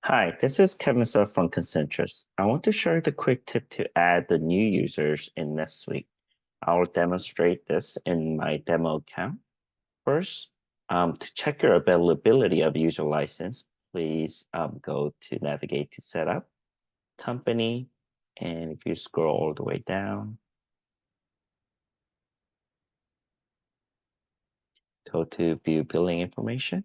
Hi, this is Kevin Sir from Concentrus. I want to share the quick tip to add the new users in NetSuite. I'll demonstrate this in my demo account. First, to check your availability of user license, please go to navigate to Setup, Company, and if you scroll all the way down, go to View Billing Information.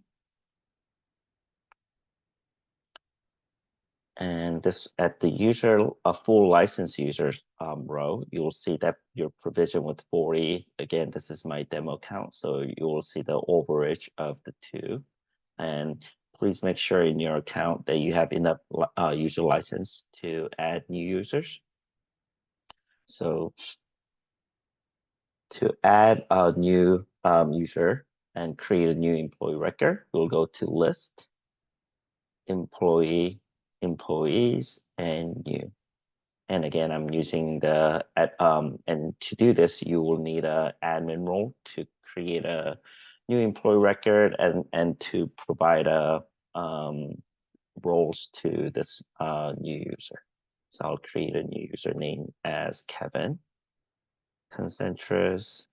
And this at the user, a full license users row, you'll see that your provision with 40. Again, this is my demo account, so you will see the overage of the two. And please make sure in your account that you have enough user license to add new users. So to add a new user and create a new employee record, we'll go to List, Employee, Employees, and New. And again, I'm using the and to do this, you will need a admin role to create a new employee record and to provide a roles to this new user. So I'll create a new username as Kevin Concentrus,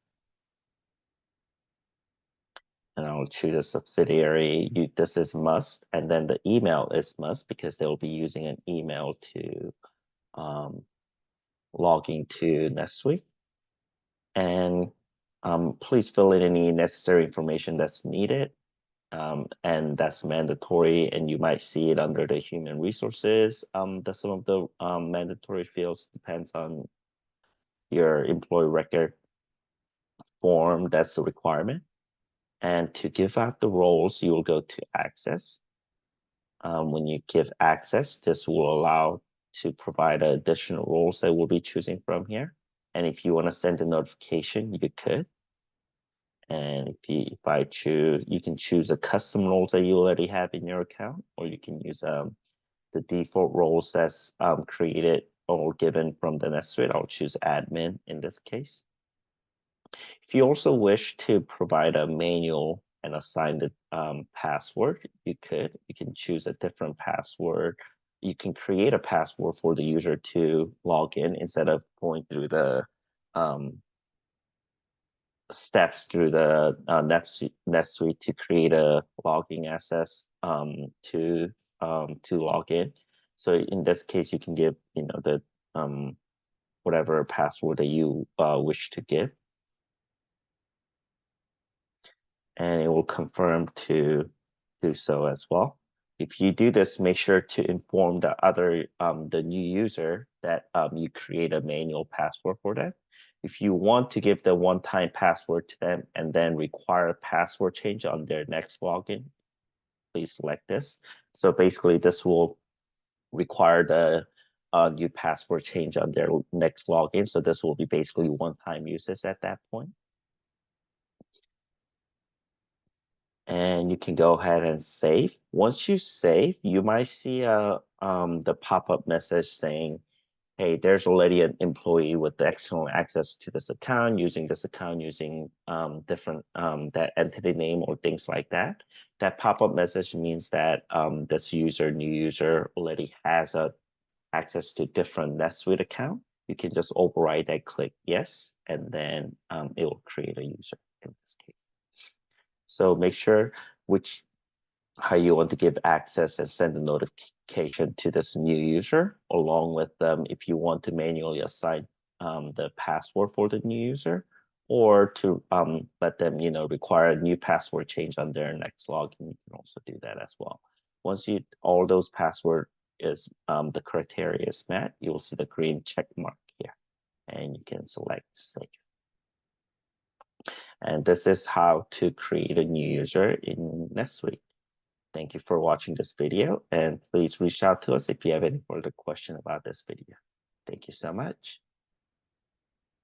and I'll choose a subsidiary. This is must, and then the email is must because they'll be using an email to log into NetSuite. And please fill in any necessary information that's needed. And that's mandatory, and you might see it under the human resources. Some of the mandatory fields depends on your employee record form. That's the requirement. And to give out the roles, you will go to access. When you give access, this will allow to provide additional roles that we'll be choosing from here. And if you want to send a notification, you could. And if I choose, you can choose a custom roles that you already have in your account, or you can use the default roles that's created or given from the NetSuite. I'll choose admin in this case. If you also wish to provide a manual and assign the password, you could. You can choose a different password. You can create a password for the user to log in instead of going through the steps through the NetSuite to create a logging access to log in. So in this case, you can give the whatever password that you wish to give, and it will confirm to do so as well. If you do this, make sure to inform the new user that you create a manual password for them. If you want to give the one-time password to them and then require a password change on their next login, please select this. So basically, this will require the new password change on their next login. So this will be basically one-time uses at that point. And you can go ahead and save. Once you save, you might see the pop-up message saying, hey, there's already an employee with the external access to this account, using this account, using different that entity name or things like that. That pop-up message means that this new user already has access to different NetSuite account. You can just override that, click yes, and then it will create a user in this case. So make sure how you want to give access and send a notification to this new user, along with if you want to manually assign the password for the new user, or to let them require a new password change on their next login. You can also do that as well. Once all those password is the criteria is met, you will see the green check mark here, and you can select save. And this is how to create a new user in NetSuite. Thank you for watching this video, and please reach out to us if you have any further question about this video. Thank you so much.